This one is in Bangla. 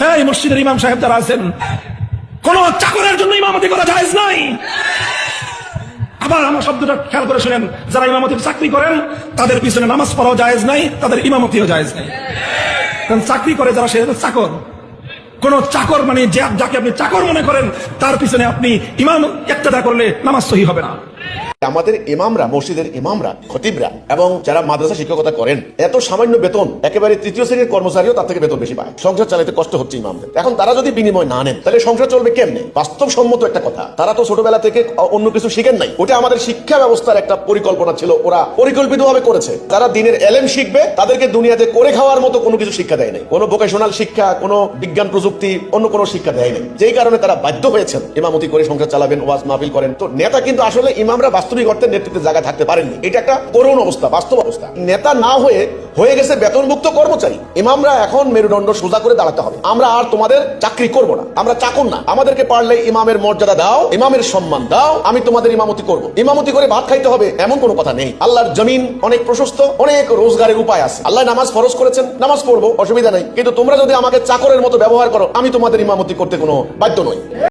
হ্যাঁ, এই মসজিদের ইমাম সাহেব যারা আছেন, কোন চাকরের জন্য ইমামতি করা জায়েজ নাই। আবার আমার শব্দটা খেয়াল করে শুনেন, যারা ইমামতির চাকরি করেন তাদের পিছনে নামাজ পড়াও জায়েজ নাই, তাদের ইমামতিও জায়েজ নাই। কারণ চাকরি করে যারা, সে চাকর। কোন চাকর মানে যাকে আপনি চাকর মনে করেন, তার পিছনে আপনি ইমাম ইক্তেদা করলে নামাজ সহি হবে না। আমাদের ইমামরা, মসজিদের ইমামরা, খতিবরা এবং যারা মাদ্রাসা শিক্ষকতা করেন, এত সামান্য বেতন, একেবারে তৃতীয় শ্রেণীর কর্মচারীও তার থেকে বেতন বেশি পায়। সংসার চালাতে কষ্ট হচ্ছে ইমামদের। এখন তারা যদি বিনিময় না নেন, তাহলে সংসার চলবে কেমনে? বাস্তবসম্মত একটা কথা, তারা তো ছোটবেলা থেকে অন্য কিছু শিখেন নাই। ওটা আমাদের শিক্ষা ব্যবস্থার একটা পরিকল্পনা ছিল, ওরা পরিকল্পিতভাবে করেছে। তারা দিনের এলেম শিখবে, তাদেরকে দুনিয়াতে করে খাওয়ার মতো কোনো কিছু শিক্ষা দেয় নাই। কোনো ভোকেশনাল শিক্ষা, কোনো বিজ্ঞান প্রযুক্তি, অন্য কোনো শিক্ষা দেয় নাই। যেই কারণে তারা বাধ্য হয়েছেন ইমামতি করে সংসার চালাবেন, ওয়াজ মাহফিল করেন। তো নেতা কিন্তু আসলে ইমামরা বাস্তবিক অর্থে নেতৃত্বের জায়গায় থাকতে পারেননি। এটা একটা করুণ অবস্থা, বাস্তব অবস্থা। নেতা না হয়ে গেছে বেতনমুক্ত কর্মচারী। ইমামরা এখন মেরুদণ্ড সোজা করে দাঁড়াতে হবে। আমরা আর তোমাদের চাকরি করব না, আমরা চাকর না। আমাদেরকে পারলে ইমামের মর্যাদা দাও, ইমামের সম্মান দাও, আমি তোমাদের ইমামতি করব। ইমামতি করে ভাত খাইতে হবে এমন কোনো কথা নেই। আল্লাহর জমিন অনেক প্রশস্ত, অনেক রোজগারের উপায় আছে। আল্লাহ নামাজ ফরজ করেছেন, নামাজ পড়বো, অসুবিধা নেই। কিন্তু তোমরা যদি আমাকে চাকরের মতো ব্যবহার করো, আমি তোমাদের ইমামতি করতে কোনো বাধ্য নই।